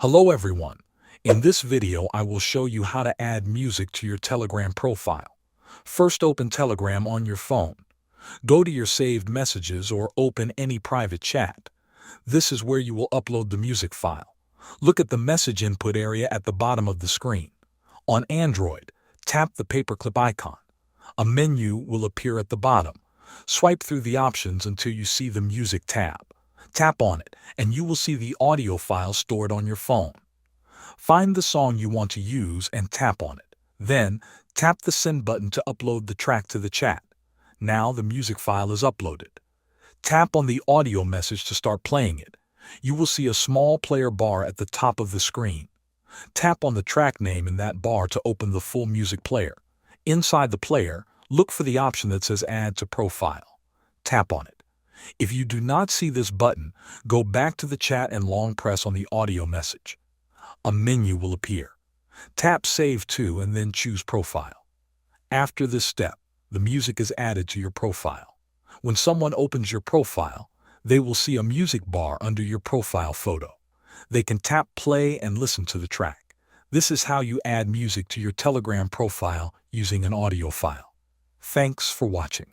Hello everyone. In this video, I will show you how to add music to your Telegram profile. First, open Telegram on your phone. Go to your saved messages or open any private chat. This is where you will upload the music file. Look at the message input area at the bottom of the screen. On Android, tap the paperclip icon. A menu will appear at the bottom. Swipe through the options until you see the Music tab. Tap on it, and you will see the audio file stored on your phone. Find the song you want to use and tap on it. Then, tap the Send button to upload the track to the chat. Now the music file is uploaded. Tap on the audio message to start playing it. You will see a small player bar at the top of the screen. Tap on the track name in that bar to open the full music player. Inside the player, look for the option that says Add to Profile. Tap on it. If you do not see this button, go back to the chat and long press on the audio message. A menu will appear. Tap Save To and then choose Profile. After this step, the music is added to your profile. When someone opens your profile, they will see a music bar under your profile photo. They can tap play and listen to the track. This is how you add music to your Telegram profile using an audio file. Thanks for watching.